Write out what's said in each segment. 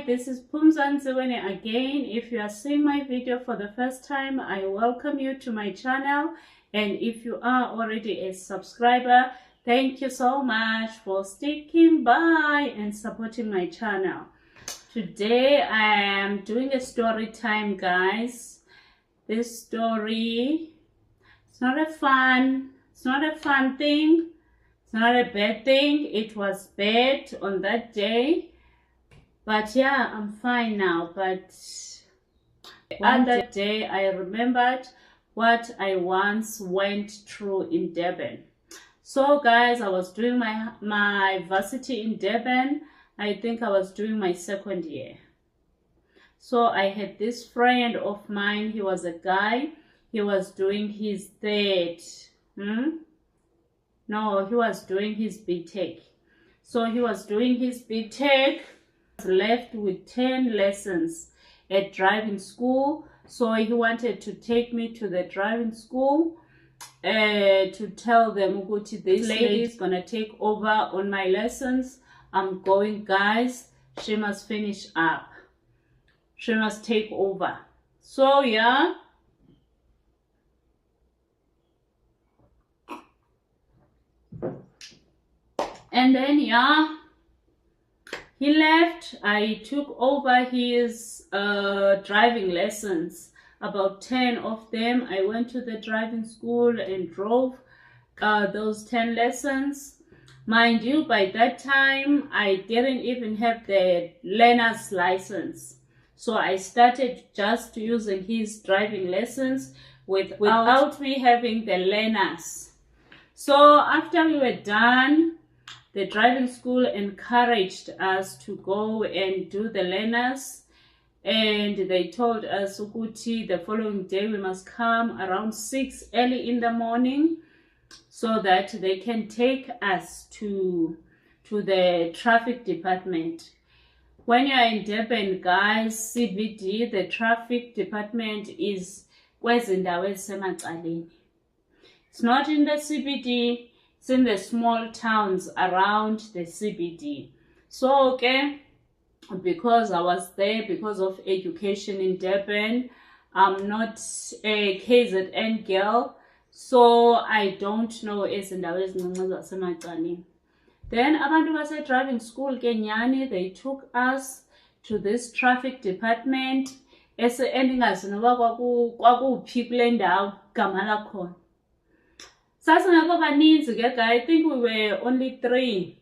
this is Pumzanziweni again. If you are seeing my video for the first time, I welcome you to my channel. And if you are already a subscriber, thank you so much for sticking by and supporting my channel. Today I am doing a story time, guys. This story, it's not a fun thing. It's not a bad thing. It was bad on that day. But yeah, I'm fine now. But on that day, I remembered what I once went through in Durban. So guys, I was doing my varsity in Durban. I think I was doing my second year. So I had this friend of mine. He was a guy. He was doing his third. No, he was doing his BTech. So he was doing his BTech. Left with 10 lessons at driving school. So he wanted to take me to the driving school to tell them, Uguti, this lady is gonna take over on my lessons. I'm going, guys. She must finish up. She must take over. So yeah. And then yeah, he left. I took over his driving lessons, about 10 of them. I went to the driving school and drove those 10 lessons. Mind you, by that time, I didn't even have the learner's license. So I started just using his driving lessons without me having the learners. So after we were done, the driving school encouraged us to go and do the learners, and they told us, Uguti, the following day we must come around 6 early in the morning so that they can take us to the traffic department. When you are in Durban, guys, CBD, the traffic department is kwezindawo ezisemacaleni. It's not in the CBD. It's in the small towns around the CBD. So, okay, because I was there because of education in Durban, I'm not a KZN girl, so I don't know izindawo ezincinci zasemacaleni. Then abantu base driving school kenyani, they took us to this traffic department. Endingazi noba kwakuphi kule ndawo gama lakhona. Sasingekho baninzi ke, I think we were only 3,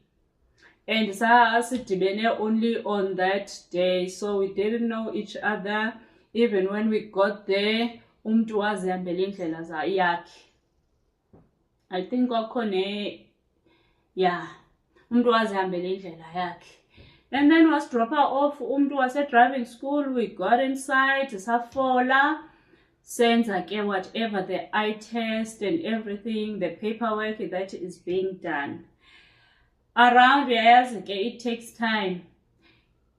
and sasidibene only on that day, so we didn't know each other. Even when we got there, umntu wazihambela indlela yakhe. I think kwakhona yeah, umntu wazihambela indlela yakhe. And then was drop her off umntu wase driving school. We got inside, safola. Senza ke whatever the eye test and everything, the paperwork that is being done. Around uyayazi ke, it takes time.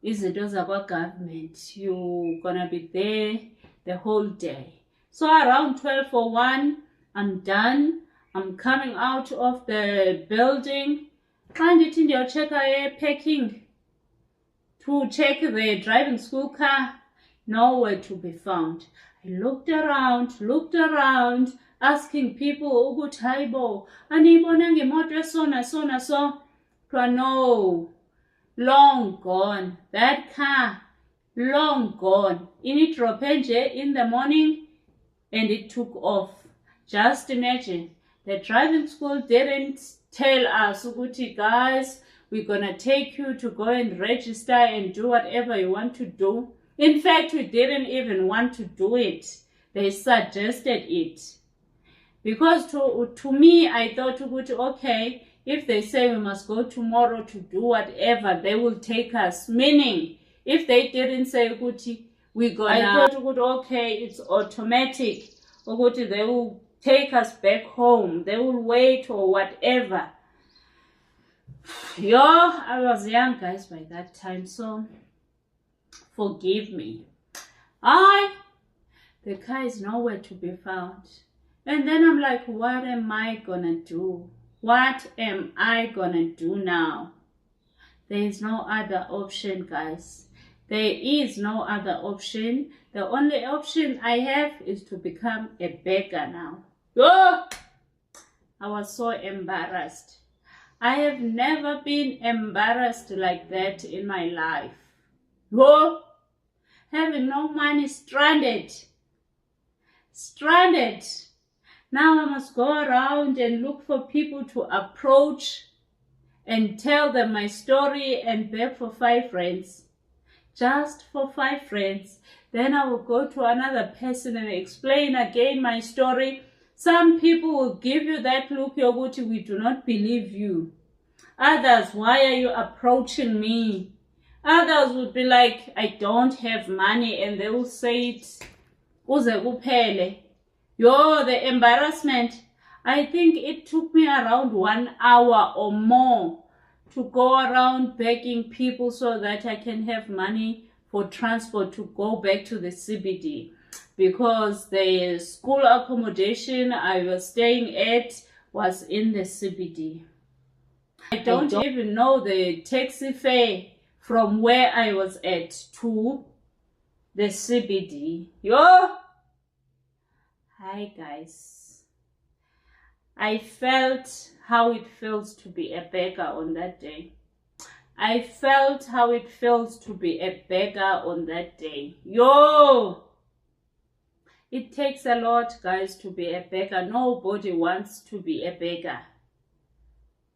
Izinto zakwa-government, you're gonna be there the whole day. So around 12:01, I'm done. I'm coming out of the building. Xa ndithi ndiyotsheka parking to check the driving school car, nowhere to be found. I looked around, asking people, ukuthi hayibo, aniyibonanga imoto esona so? No, long gone. That car, long gone. Inidrope nje in the morning, and it took off. Just imagine, the driving school didn't tell us, ukuthi guys, we're gonna take you to go and register and do whatever you want to do. In fact, we didn't even want to do it. They suggested it. Because to me, I thought, okay, if they say we must go tomorrow to do whatever, they will take us. Meaning, if they didn't say, we're gonna, I thought, okay, it's automatic. They will take us back home. They will wait or whatever. Yo, I was young, guys, by that time, so forgive me. The car is nowhere to be found. And then I'm like, what am I gonna do? What am I gonna do now? There is no other option, guys. There is no other option. The only option I have is to become a beggar now. Oh, I was so embarrassed. I have never been embarrassed like that in my life. Oh, having no money, stranded. Stranded. Now I must go around and look for people to approach and tell them my story and beg for 5 rands. Just for 5 rands. Then I will go to another person and explain again my story. Some people will give you that look, Yoguti, we do not believe you. Others, why are you approaching me? Others would be like, I don't have money, and they will say it. Uze kuphele. Yo, the embarrassment. I think it took me around 1 hour or more to go around begging people so that I can have money for transport to go back to the CBD. Because the school accommodation I was staying at was in the CBD. I don't even know the taxi fare from where I was at to the CBD. Yo! Hi guys. I felt how it feels to be a beggar on that day. I felt how it feels to be a beggar on that day. Yo! It takes a lot, guys, to be a beggar. Nobody wants to be a beggar.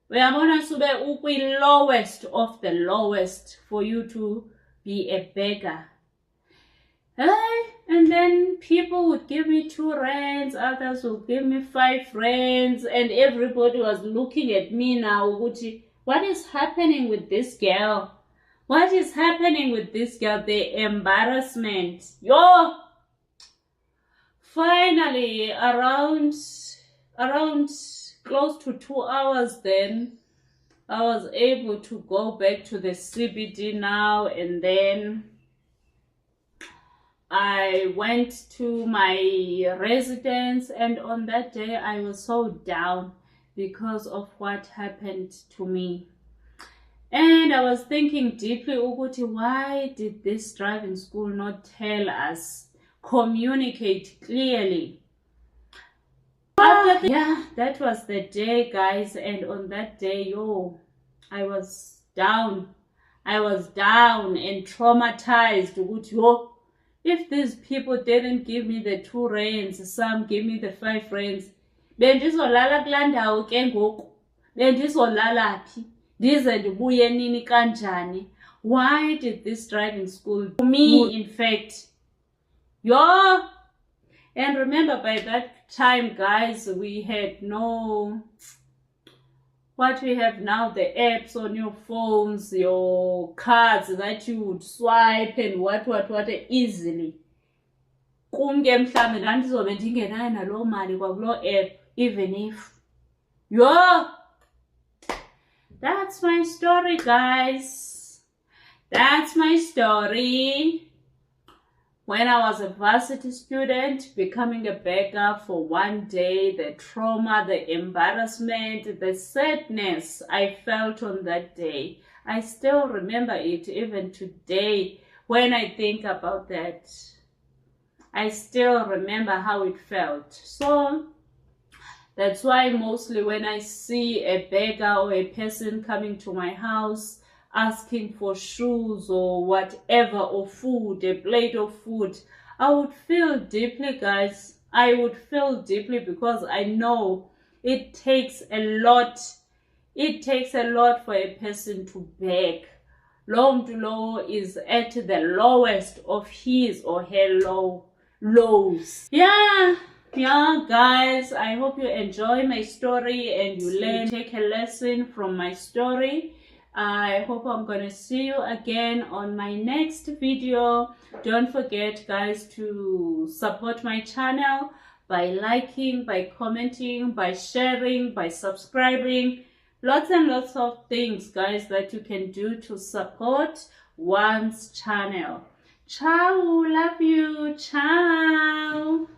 We are going to be lowest of the lowest for you to be a beggar. And then people would give me 2 rands, others would give me 5 rands, and everybody was looking at me now. What is happening with this girl? What is happening with this girl? The embarrassment. Yo! Finally, around close to 2 hours then, I was able to go back to the CBD now, and then I went to my residence, and on that day I was so down because of what happened to me. And I was thinking deeply, Uguti, why did this driving school not tell us, communicate clearly? Yeah, that was the day, guys, and on that day, yo, I was down. I was down and traumatized. Yo, if these people didn't give me the 2 rands, some give me the 5 rands, bendizolala kula ndawo ke ngoku, bendizolala phi, ndize ndibuye nini kanjani? Why did this driving school do me, in fact? Yo! And remember, by that time, guys, we had no, what we have now, the apps on your phones, your cards that you would swipe and what easily. Kumke mhlambe ndandizobe ndingenayo naloo mali kwakuloo app, even if. Yo! That's my story, guys. That's my story. When I was a varsity student, becoming a beggar for 1 day, the trauma, the embarrassment, the sadness I felt on that day. I still remember it even today. When I think about that, I still remember how it felt. So that's why mostly when I see a beggar or a person coming to my house, asking for shoes or whatever, or food, a plate of food, I would feel deeply, guys. I would feel deeply because I know it takes a lot. It takes a lot for a person to beg. Lo mntu lo is at the lowest of his or her lows. Yeah, guys, I hope you enjoy my story and you learn, take a lesson from my story. I hope I'm gonna see you again on my next video. Don't forget, guys, to support my channel by liking, by commenting, by sharing, by subscribing. Lots and lots of things, guys, that you can do to support one's channel. Ciao, love you, ciao.